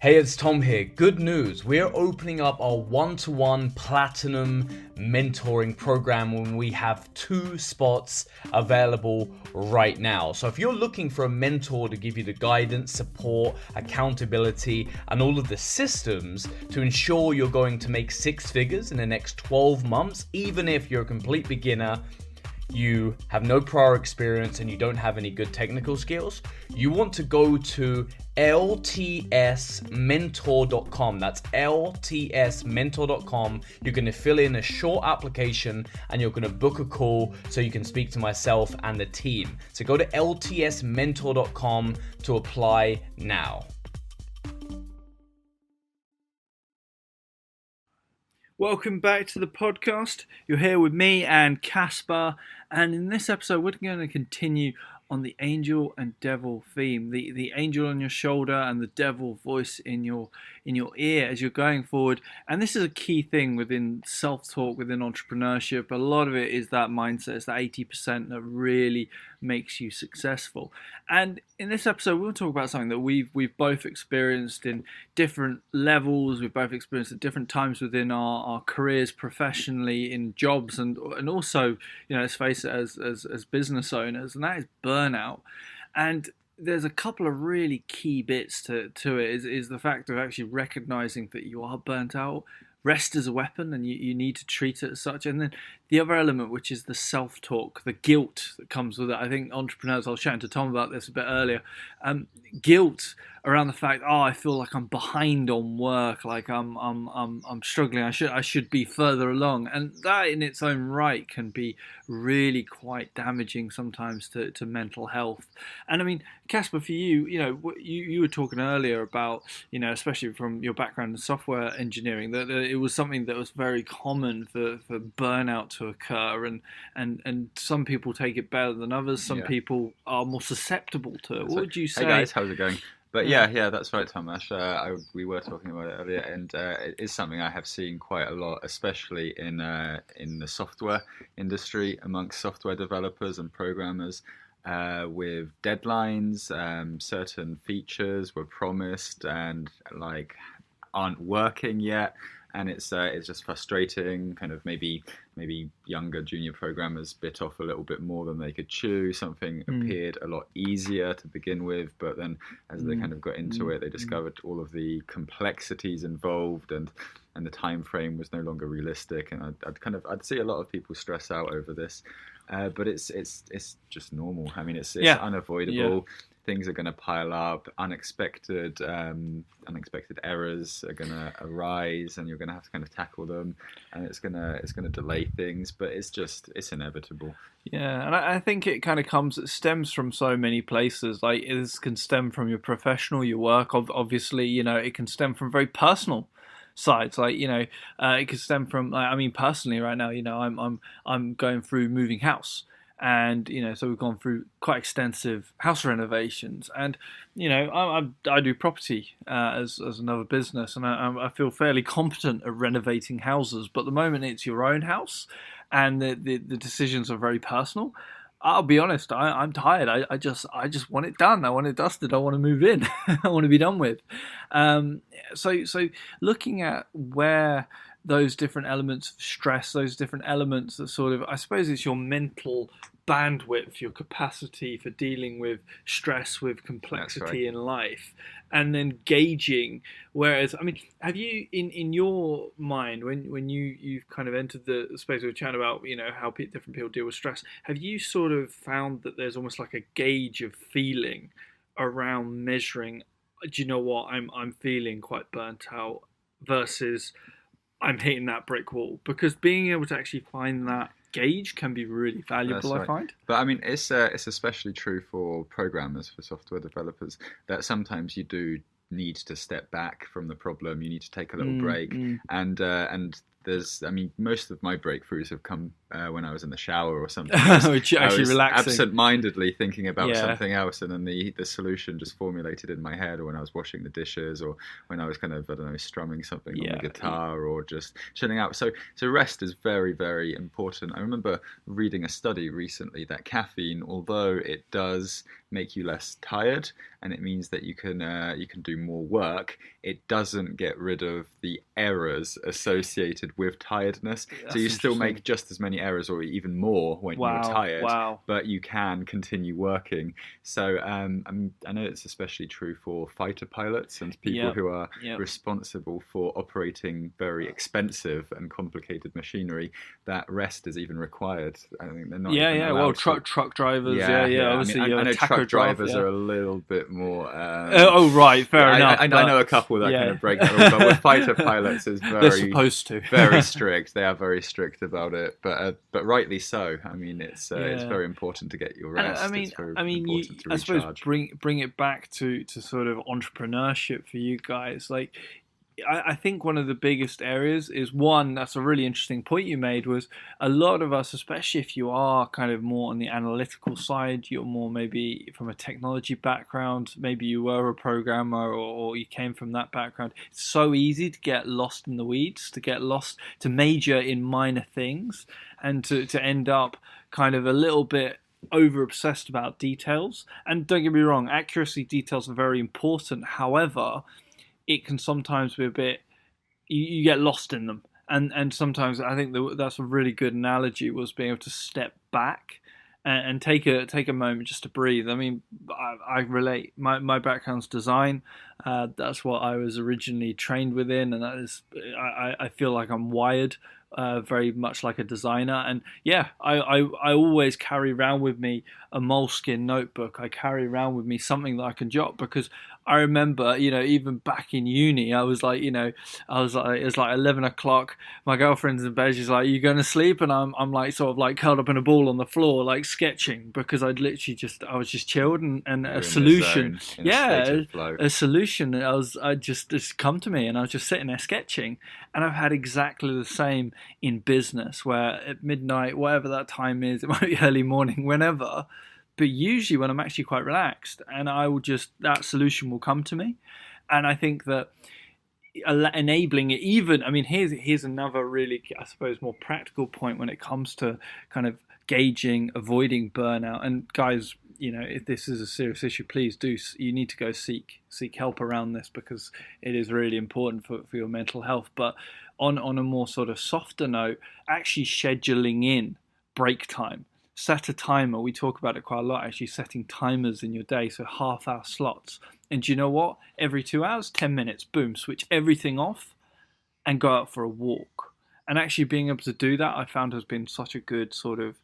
Hey, it's Tom here. Good news. We're opening up our one-to-one platinum mentoring program when we have 2 spots available right now. So if you're looking for a mentor to give you the guidance, support, accountability, and all of the systems to ensure you're going to make 6 figures in the next 12 months, even if you're a complete beginner, you have no prior experience and you don't have any good technical skills, you want to go to ltsmentor.com. That's ltsmentor.com. You're going to fill in a short application and you're going to book a call so you can speak to myself and the team. So go to ltsmentor.com to apply now. Welcome back to the podcast. You're here with me and Caspar, and in this episode we're going to continue on the angel and devil theme, the angel on your shoulder and the devil voice in your ear as you're going forward. And this is a key thing within self-talk, within entrepreneurship. A lot of it is that mindset. It's that 80% that really makes you successful. And in this episode we'll talk about something that we've both experienced in different levels. We've both experienced at different times within our careers, professionally, in jobs, and also, let's face it, as business owners, and that is burnout. And there's a couple of really key bits to it is the fact of actually recognizing that you are burnt out. Rest is a weapon and you need to treat it as such. And then the other element, which is the self-talk, the guilt that comes with it. I think entrepreneurs, I was chatting to Tom about this a bit earlier, guilt around the fact, I feel like I'm behind on work, like I'm struggling. I should be further along, and that in its own right can be really quite damaging sometimes to mental health. And I mean, Casper, for you, you were talking earlier about, especially from your background in software engineering, that it was something that was very common for burnout to occur, and some people take it better than others. Some people are more susceptible to it. What would you say? Hey guys, how's it going? But yeah, that's right, Tomash. We were talking about it earlier, and it is something I have seen quite a lot, especially in the software industry, amongst software developers and programmers, with deadlines. Certain features were promised and aren't working yet. And it's just frustrating. Kind of maybe younger junior programmers bit off a little bit more than they could chew. Something appeared a lot easier to begin with, but then as they kind of got into it, they discovered all of the complexities involved, and the time frame was no longer realistic. And I'd see a lot of people stress out over this, but it's just normal. I mean, it's unavoidable. Yeah. Things are going to pile up. Unexpected errors are going to arise, and you're going to have to kind of tackle them. And it's going to delay things, but it's inevitable. Yeah, and I think it kind of stems from so many places. Like, this can stem from your professional, your work. Obviously, it can stem from very personal sides. Like, it could stem from. I mean, personally, right now, I'm going through moving house. And so we've gone through quite extensive house renovations, and I do property as another business, and I feel fairly competent at renovating houses. But at the moment, it's your own house, and the decisions are very personal. I'll be honest, I'm tired. I just want it done. I want it dusted. I want to move in. I want to be done with. So looking at where those different elements of stress, those different elements that sort of, I suppose it's your mental bandwidth, your capacity for dealing with stress, with complexity in life, and then gauging. Whereas, I mean, have you, in your mind, when you've kind of entered the space we were chatting about, how different people deal with stress, have you sort of found that there's almost like a gauge of feeling around measuring, do you know what, I'm feeling quite burnt out, versus I'm hitting that brick wall? Because being able to actually find that gauge can be really valuable, I find. But I mean, it's especially true for programmers, for software developers, that sometimes you do need to step back from the problem. You need to take a little break, and most of my breakthroughs have come when I was in the shower or something. Which I was relaxing. Absent-mindedly thinking about something else, and then the solution just formulated in my head, or when I was washing the dishes, or when I was kind of, strumming something on the guitar, or just chilling out. So rest is very, very important. I remember reading a study recently that caffeine, although it does make you less tired, and it means that you can do more work. It doesn't get rid of the errors associated with tiredness. So you still make just as many errors or even more when you're tired, but you can continue working. So I know it's especially true for fighter pilots and people who are responsible for operating very expensive and complicated machinery, that rest is even required. I think they're not well, truck drivers, obviously, I know truck drivers are a little bit more fair enough. I know a couple that kind of break the rule, but with fighter pilots it's they're supposed to very strict. They are very strict about it, but rightly so. I mean, it's very important to get your rest. I suppose bring it back to sort of entrepreneurship for you guys. Like, I think one of the biggest areas is one, that's a really interesting point you made, was a lot of us, especially if you are kind of more on the analytical side, you're more maybe from a technology background, maybe you were a programmer or you came from that background. It's so easy to get lost in the weeds, to major in minor things, and to end up kind of a little bit over obsessed about details. And don't get me wrong, accuracy details are very important. However, it can sometimes be a bit, you get lost in them. And sometimes I think that's a really good analogy, was being able to step back and take a moment just to breathe. I mean, I relate. My background's design. That's what I was originally trained within, and that is, I feel like I'm wired very much like a designer. And I always carry around with me a moleskin notebook. I carry around with me something that I can jot, because I remember, even back in uni, it was like 11 o'clock. My girlfriend's in bed. She's like, "You going to sleep?" And I'm like, sort of like curled up in a ball on the floor, like sketching, because I was just chilled, and a solution. A solution. I just come to me, and I was just sitting there sketching. And I've had exactly the same in business, where at midnight, whatever that time is, it might be early morning, whenever, but usually when I'm actually quite relaxed, and that solution will come to me. And I think that enabling it, even, I mean, here's another really, I suppose, more practical point when it comes to kind of gauging, avoiding burnout. And guys, if this is a serious issue, please you need to go seek help around this, because it is really important for your mental health. But on a more sort of softer note, actually scheduling in break time. Set a timer. We talk about it quite a lot, actually setting timers in your day, so half-hour slots. And do you know what? Every 2 hours, 10 minutes, boom, switch everything off and go out for a walk. And actually being able to do that, I found, has been such a good sort of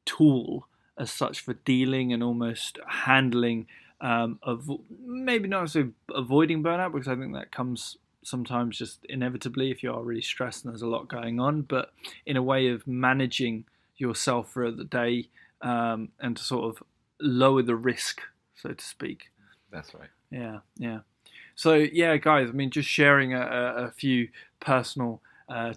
tool as such for dealing and almost handling of, maybe not so avoiding burnout, because I think that comes sometimes just inevitably if you are really stressed and there's a lot going on, but in a way of managing yourself for the day, and to sort of lower the risk, so to speak. That's right. Yeah. So guys, I mean, just sharing a few personal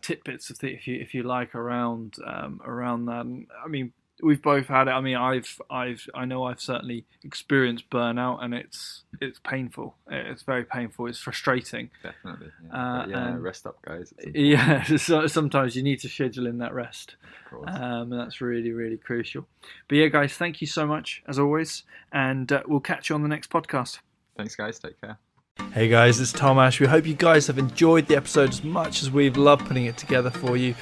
tidbits if you like around that. And, I mean, we've both had it. I mean, I know I've certainly experienced burnout, and it's painful. It's very painful. It's frustrating. Definitely. Rest up, guys. So sometimes you need to schedule in that rest. Of course. And that's really, really crucial. But guys, thank you so much as always, and we'll catch you on the next podcast. Thanks, guys. Take care. Hey guys, it's Tom Ash. We hope you guys have enjoyed the episode as much as we've loved putting it together for you.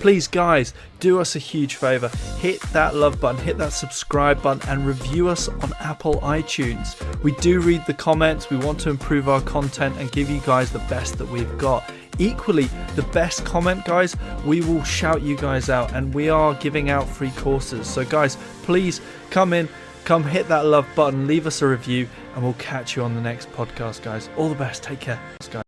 Please guys, do us a huge favour. Hit that love button, hit that subscribe button, and review us on Apple iTunes. We do read the comments. We want to improve our content and give you guys the best that we've got. Equally, the best comment, guys, we will shout you guys out, and we are giving out free courses. So guys, please come hit that love button, leave us a review, and we'll catch you on the next podcast, guys. All the best. Take care, guys.